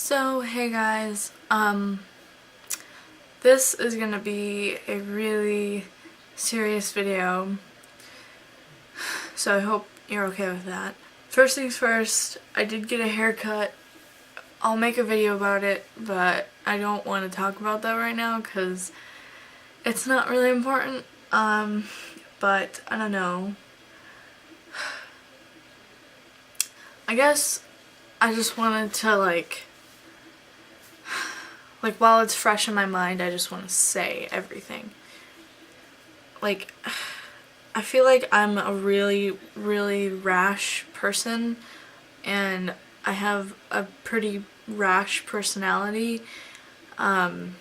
So, hey guys, this is gonna be a really serious video, so I hope you're okay with that. First things first, I did get a haircut. I'll make a video about it, but I don't want to talk about that right now because it's not really important, but I don't know. I guess I just wanted to like while it's fresh in my mind, I just want to say everything. Like, I feel like I'm a really, really rash person, and I have a pretty rash personality, and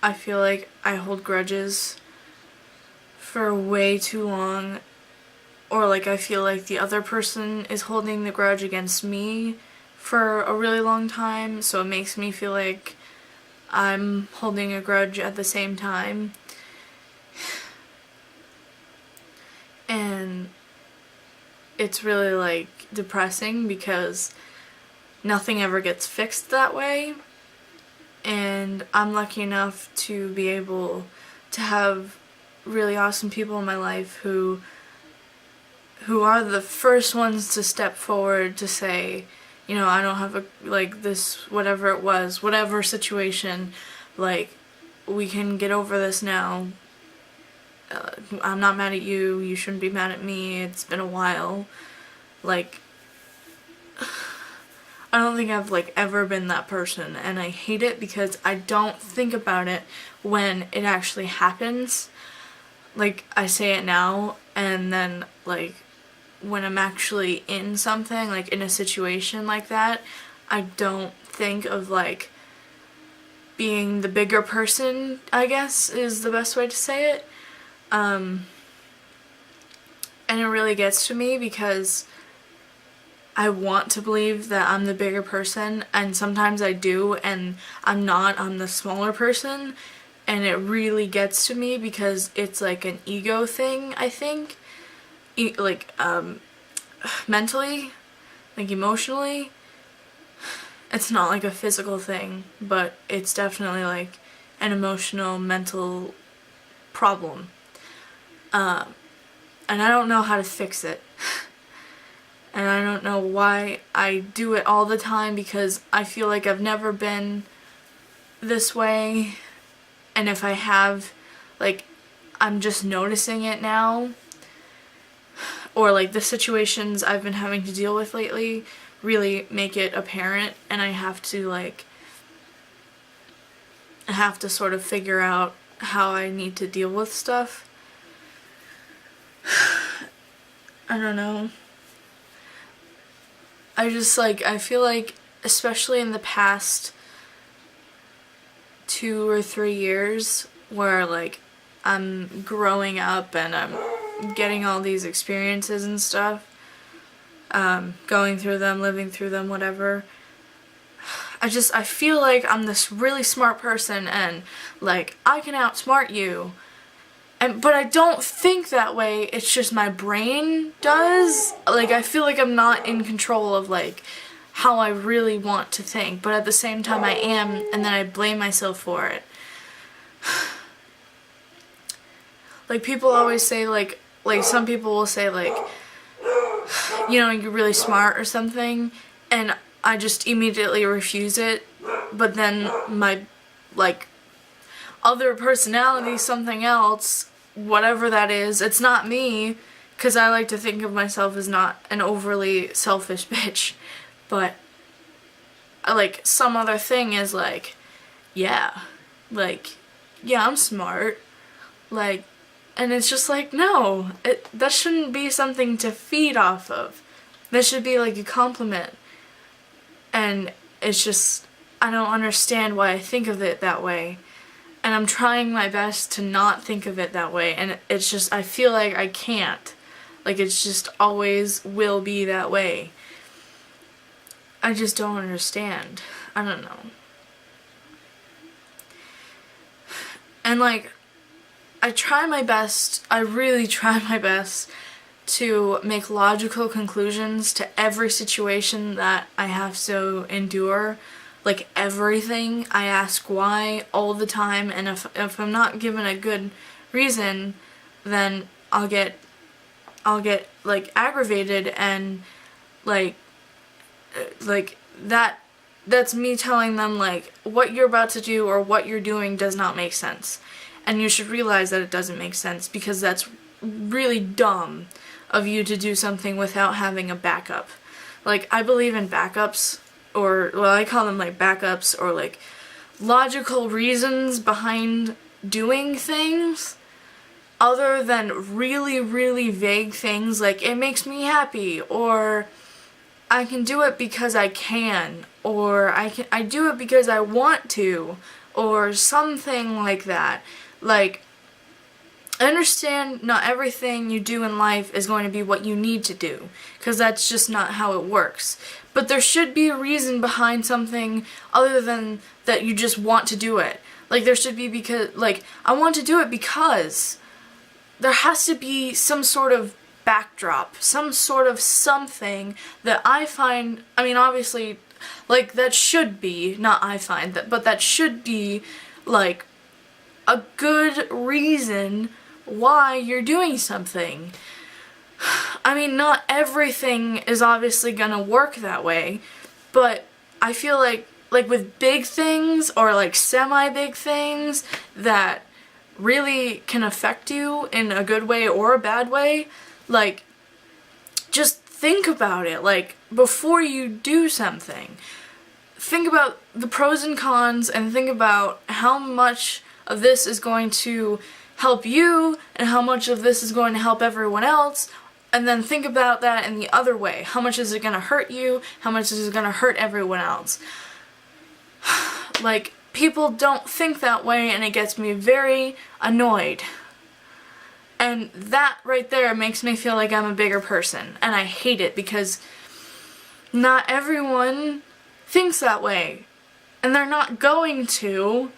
I feel like I hold grudges for way too long, or like I feel like the other person is holding the grudge against me for a really long time, so it makes me feel like I'm holding a grudge at the same time. And it's really like depressing because nothing ever gets fixed that way. And I'm lucky enough to be able to have really awesome people in my life who are the first ones to step forward to say, you know, I don't have a, like, this, whatever it was, whatever situation, like, we can get over this now. I'm not mad at you, you shouldn't be mad at me, it's been a while. Like, I don't think I've, like, ever been that person, and I hate it because I don't think about it when it actually happens. Like, I say it now, and then, like, when I'm actually in something, like in a situation like that, I don't think of like being the bigger person, I guess is the best way to say it. And it really gets to me because I want to believe that I'm the bigger person, and sometimes I do, and I'm not, I'm the smaller person, and it really gets to me because it's like an ego thing, I think. Mentally, like emotionally, it's not like a physical thing, but it's definitely like an emotional, mental problem. And I don't know how to fix it. And I don't know why I do it all the time because I feel like I've never been this way. And if I have, like, I'm just noticing it now. Or like the situations I've been having to deal with lately really make it apparent, and I have to sort of figure out how I need to deal with stuff. I don't know. I feel like, especially in the past 2 or 3 years, where like I'm growing up and I'm getting all these experiences and stuff, going through them, living through them, whatever. I feel like I'm this really smart person and like I can outsmart you. But I don't think that way, it's just my brain does. Like, I feel like I'm not in control of like how I really want to think, but at the same time I am, and then I blame myself for it. Like, people always say like some people will say like, you know, you're really smart or something, and I just immediately refuse it, but then my, like, other personality, something else, whatever that is, it's not me, because I like to think of myself as not an overly selfish bitch, but, like, some other thing is like, yeah, I'm smart, like, and it's just like, no, that shouldn't be something to feed off of. That should be like a compliment. And it's just, I don't understand why I think of it that way. And I'm trying my best to not think of it that way. And it's just, I feel like I can't. Like, it's just always will be that way. I just don't understand. I don't know. And like, I try my best, I really try my best to make logical conclusions to every situation that I have to endure. Like everything, I ask why all the time, and if I'm not given a good reason, then I'll get like aggravated, and like that's me telling them like what you're about to do or what you're doing does not make sense. And you should realize that it doesn't make sense, because that's really dumb of you to do something without having a backup. Like, I believe in backups, or, well, I call them like backups, or like logical reasons behind doing things, other than really, really vague things like it makes me happy, or I can do it because I can, or I do it because I want to, or something like that. Like, I understand not everything you do in life is going to be what you need to do, because that's just not how it works. But there should be a reason behind something other than that you just want to do it. Like, there should be, because, like, I want to do it because there has to be some sort of backdrop, some sort of something that I find, I mean, obviously, like, that should be, not I find, that, but that should be, like, a good reason why you're doing something. I mean, not everything is obviously gonna work that way, but I feel like with big things, or like semi-big things that really can affect you in a good way or a bad way, like, just think about it, like, before you do something. Think about the pros and cons, and think about how much of this is going to help you and how much of this is going to help everyone else, and then think about that in the other way. How much is it going to hurt you? How much is it going to hurt everyone else? Like, people don't think that way, and it gets me very annoyed. And that right there makes me feel like I'm a bigger person, and I hate it, because not everyone thinks that way, and they're not going to.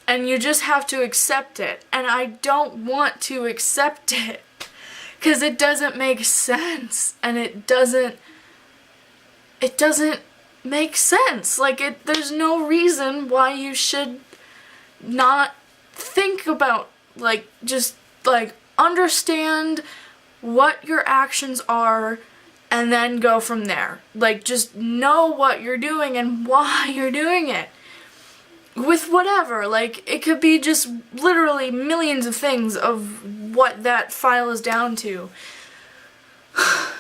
And you just have to accept it. And I don't want to accept it, because it doesn't make sense. And it doesn't make sense. Like, there's no reason why you should not think about, like, just, like, understand what your actions are, and then go from there. Like, just know what you're doing and why you're doing it. With whatever, like, it could be just literally millions of things of what that file is down to. I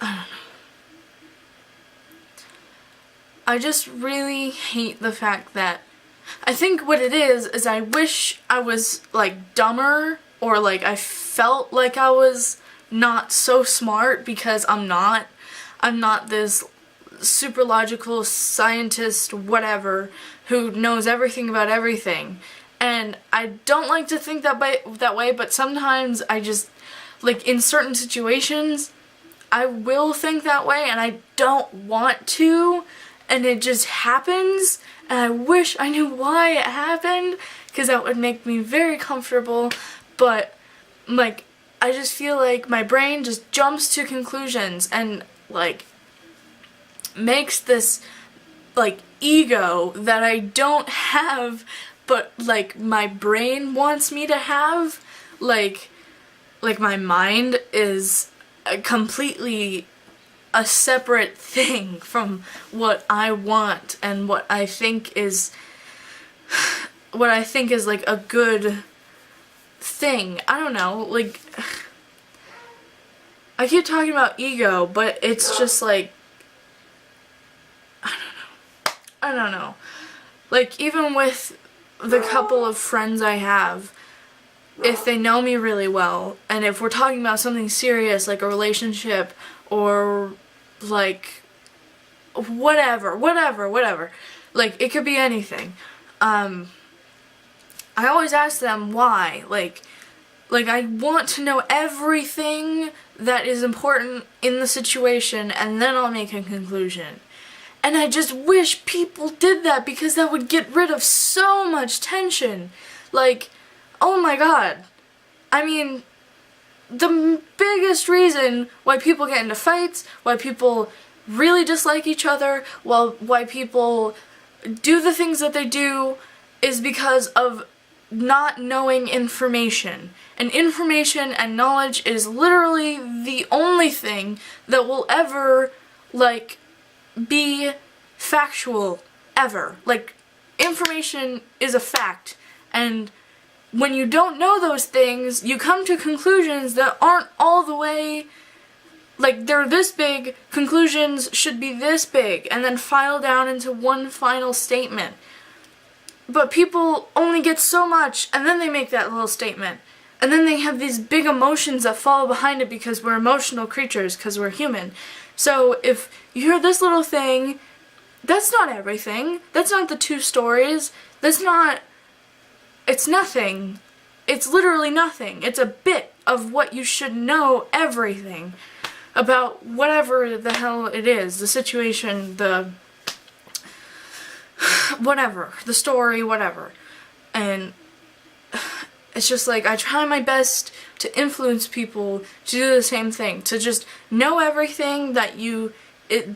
don't know. I just really hate the fact that, I think what it is I wish I was, like, dumber, or, like, I felt like I was not so smart, because I'm not. I'm not this super logical scientist whatever who knows everything about everything, and I don't like to think that way, but sometimes I just, like, in certain situations I will think that way, and I don't want to, and it just happens, and I wish I knew why it happened, because that would make me very comfortable. But, like, I just feel like my brain just jumps to conclusions, and, like, makes this, like, ego that I don't have, but, like, my brain wants me to have. Like my mind is completely a separate thing from what I want and what I think is like a good thing. I don't know, like, I keep talking about ego, but it's just like, I don't know. Like, even with the couple of friends I have, if they know me really well, and if we're talking about something serious, like a relationship, or, like, whatever, like, it could be anything, I always ask them why. Like, I want to know everything that is important in the situation, and then I'll make a conclusion. And I just wish people did that, because that would get rid of so much tension. Like, oh my god. I mean, the biggest reason why people get into fights, why people really dislike each other, why people do the things that they do, is because of not knowing information. And information and knowledge is literally the only thing that will ever, like, be factual, ever. Like, information is a fact, and when you don't know those things, you come to conclusions that aren't all the way, like, they're this big, conclusions should be this big, and then file down into one final statement. But people only get so much, and then they make that little statement. And then they have these big emotions that follow behind it because we're emotional creatures, because we're human. So if you hear this little thing, that's not everything. That's not the 2 stories. That's not... It's nothing. It's literally nothing. It's a bit of what you should know everything about whatever the hell it is. The situation, the... whatever. The story, whatever. And it's just like, I try my best to influence people to do the same thing. To just know everything that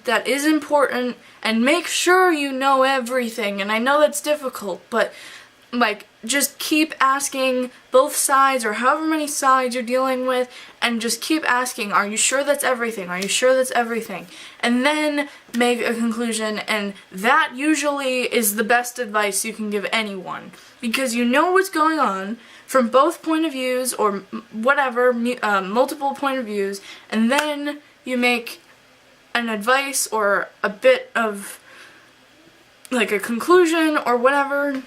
that is important, and make sure you know everything. And I know that's difficult, but like, just keep asking both sides, or however many sides you're dealing with, and just keep asking, are you sure that's everything? Are you sure that's everything? And then make a conclusion, and that usually is the best advice you can give anyone, because you know what's going on from both point of views, or whatever, multiple point of views, and then you make an advice or a bit of, like, a conclusion or whatever.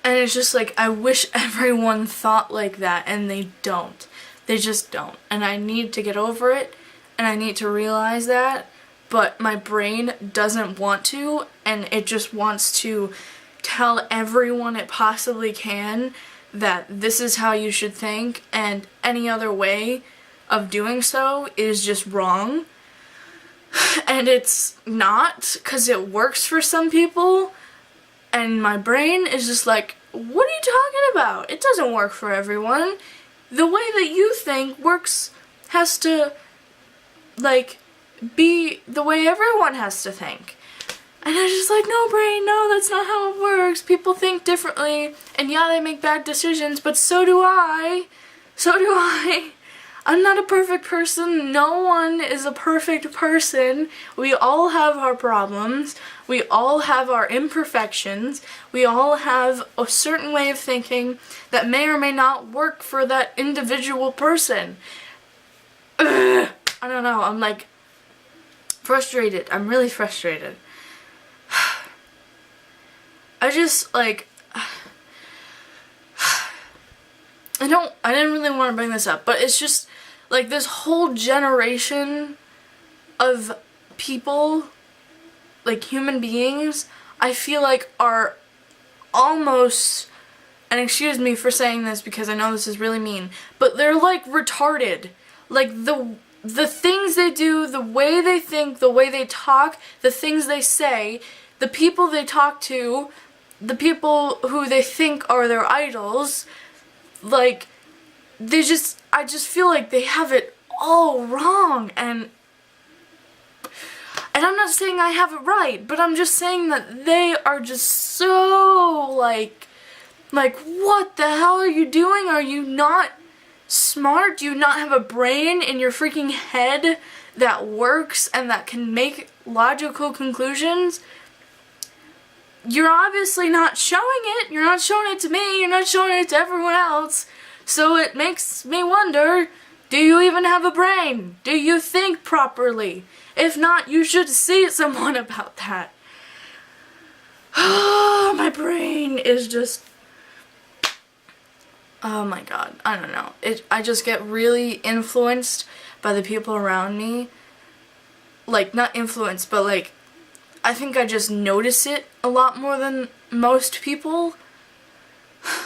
And it's just like, I wish everyone thought like that, and they don't. They just don't. And I need to get over it, and I need to realize that, but my brain doesn't want to, and it just wants to tell everyone it possibly can that this is how you should think, and any other way of doing so is just wrong. And it's not, because it works for some people. And my brain is just like, what are you talking about? It doesn't work for everyone. The way that you think has to, like, be the way everyone has to think. And I was just like, no, brain, no, that's not how it works. People think differently, and yeah, they make bad decisions, but so do I. So do I. I'm not a perfect person. No one is a perfect person. We all have our problems. We all have our imperfections. We all have a certain way of thinking that may or may not work for that individual person. Ugh. I don't know. I'm like frustrated. I'm really frustrated. I just like... I didn't really want to bring this up, but it's just like this whole generation of people, like human beings, I feel like are almost, and excuse me for saying this because I know this is really mean, but they're like retarded. Like the things they do, the way they think, the way they talk, the things they say, the people they talk to, the people who they think are their idols, like, I just feel like they have it all wrong, and I'm not saying I have it right, but I'm just saying that they are just so, like, what the hell are you doing? Are you not smart? Do you not have a brain in your freaking head that works and that can make logical conclusions? You're obviously not showing it. You're not showing it to me. You're not showing it to everyone else. So it makes me wonder, do you even have a brain? Do you think properly? If not, you should see someone about that. Oh, my brain is just... Oh my god, I don't know. I just get really influenced by the people around me. Like, not influenced, but like, I think I just notice it a lot more than most people.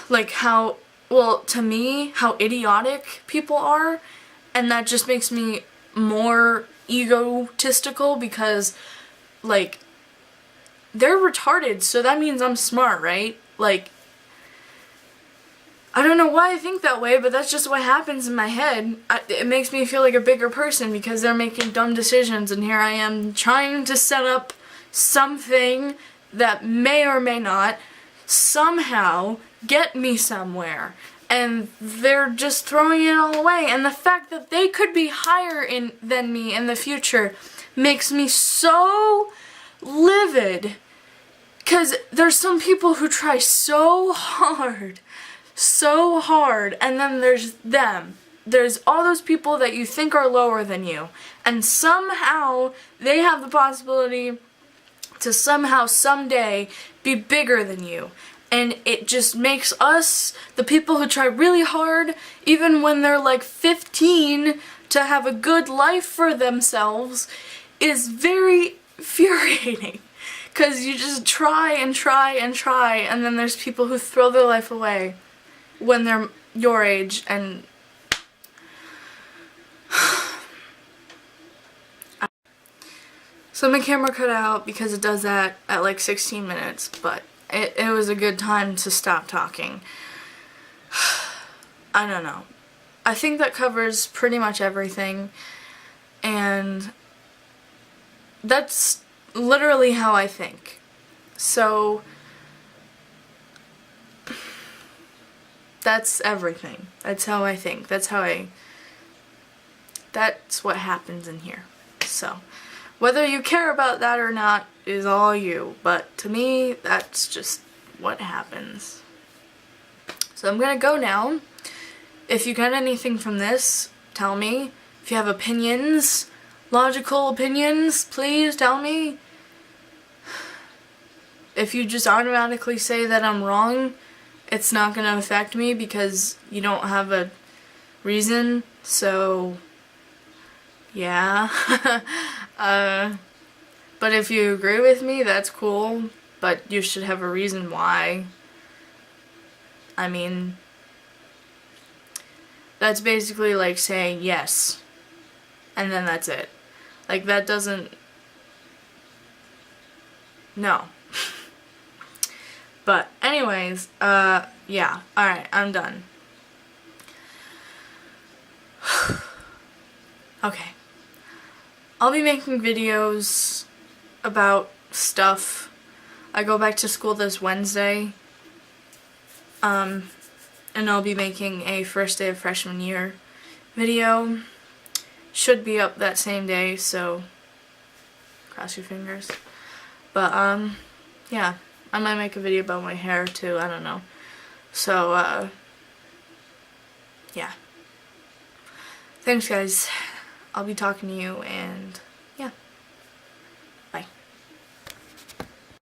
Like how, well, to me, how idiotic people are. And that just makes me more egotistical because, like, they're retarded, so that means I'm smart, right? Like, I don't know why I think that way, but that's just what happens in my head. It makes me feel like a bigger person because they're making dumb decisions, and here I am trying to set up something that may or may not somehow get me somewhere. And they're just throwing it all away. And the fact that they could be higher than me in the future makes me so livid. Because there's some people who try so hard, and then there's them. There's all those people that you think are lower than you. And somehow they have the possibility to somehow someday be bigger than you. And it just makes us, the people who try really hard, even when they're like 15, to have a good life for themselves, is very infuriating. Because you just try and try and try, and then there's people who throw their life away when they're your age, and so my camera cut out because it does that at like 16 minutes, but it was a good time to stop talking. I don't know. I think that covers pretty much everything, and that's literally how I think. So that's everything. That's how I think. That's what happens in here. So whether you care about that or not is all you, but to me, that's just what happens. So I'm gonna go now. If you got anything from this, tell me. If you have opinions, logical opinions, please tell me. If you just automatically say that I'm wrong, it's not gonna affect me because you don't have a reason, so yeah. But if you agree with me, that's cool, but you should have a reason why. I mean, that's basically like saying yes, and then that's it. Like, that doesn't, no. But anyways, yeah, alright, I'm done. Okay. I'll be making videos about stuff. I go back to school this Wednesday. And I'll be making a first day of freshman year video. Should be up that same day, so cross your fingers. But, yeah. I might make a video about my hair too, I don't know. So, yeah. Thanks guys. I'll be talking to you, and